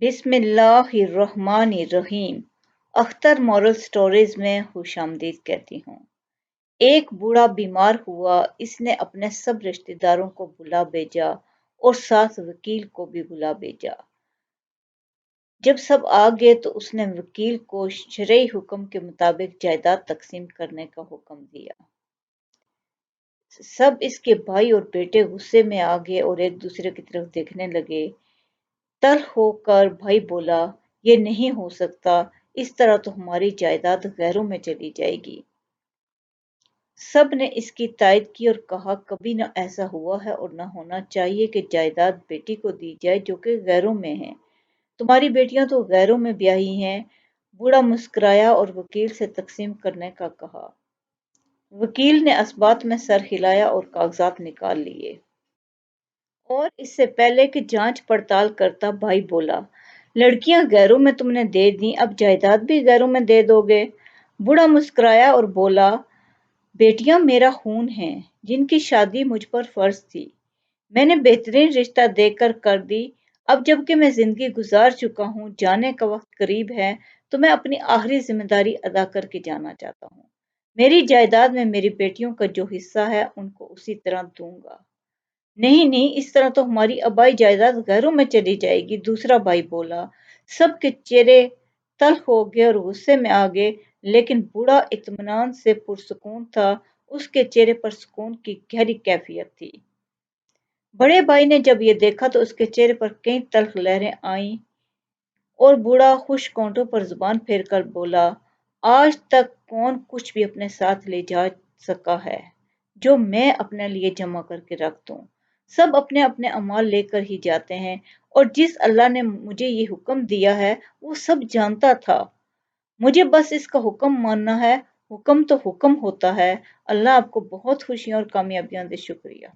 بسم اللہ الرحمن الرحیم۔ اختر مورل سٹوریز میں خوش آمدید کہتی ہوں۔ ایک بوڑھا بیمار ہوا، اس نے اپنے سب رشتہ داروں کو بلا بھیجا اور ساتھ وکیل کو بھی بلا بھیجا۔ جب سب آ گئے تو اس نے وکیل کو شرعی حکم کے مطابق جائیداد تقسیم کرنے کا حکم دیا۔ سب اس کے بھائی اور بیٹے غصے میں آ گئے اور ایک دوسرے کی طرف دیکھنے لگے۔ تلخ ہو کر بھائی بولا، یہ نہیں ہو سکتا، اس طرح تو ہماری جائیداد غیروں میں چلی جائے گی۔ سب نے اس کی تائید کی اور کہا کبھی نہ ایسا ہوا ہے اور نہ ہونا چاہیے کہ جائیداد بیٹی کو دی جائے جو کہ غیروں میں ہے۔ تمہاری بیٹیاں تو غیروں میں بیاہی ہیں۔ بوڑھا مسکرایا اور وکیل سے تقسیم کرنے کا کہا۔ وکیل نے اسبات میں سر ہلایا اور کاغذات نکال لیے۔ اور اس سے پہلے کہ جانچ پڑتال کرتا بھائی بولا، لڑکیاں غیروں میں تم نے دے دیں، اب جائیداد بھی غیروں میں دے دو گے؟ بوڑھا مسکرایا اور بولا، بیٹیاں میرا خون ہیں، جن کی شادی مجھ پر فرض تھی۔ میں نے بہترین رشتہ دیکھ کر دی۔ اب جب کہ میں زندگی گزار چکا ہوں، جانے کا وقت قریب ہے، تو میں اپنی آخری ذمہ داری ادا کر کے جانا چاہتا ہوں۔ میری جائیداد میں میری بیٹیوں کا جو حصہ ہے ان کو اسی طرح دوں گا۔ نہیں نہیں، اس طرح تو ہماری آبائی جائیداد غیروں میں چلی جائے گی، دوسرا بھائی بولا۔ سب کے چہرے تلخ ہو گئے اور غصے میں آ گئے، لیکن بوڑھا اطمینان سے پرسکون تھا، اس کے چہرے پر سکون کی گہری کیفیت تھی۔ بڑے بھائی نے جب یہ دیکھا تو اس کے چہرے پر کئی تلخ لہریں آئیں اور بوڑھا خشک ہونٹوں پر زبان پھیر کر بولا، آج تک کون کچھ بھی اپنے ساتھ لے جا سکا ہے جو میں اپنے لیے جمع کر کے رکھ دوں؟ سب اپنے اپنے اعمال لے کر ہی جاتے ہیں، اور جس اللہ نے مجھے یہ حکم دیا ہے وہ سب جانتا تھا۔ مجھے بس اس کا حکم ماننا ہے۔ حکم تو حکم ہوتا ہے۔ اللہ آپ کو بہت خوشیاں اور کامیابیاں دے۔ شکریہ۔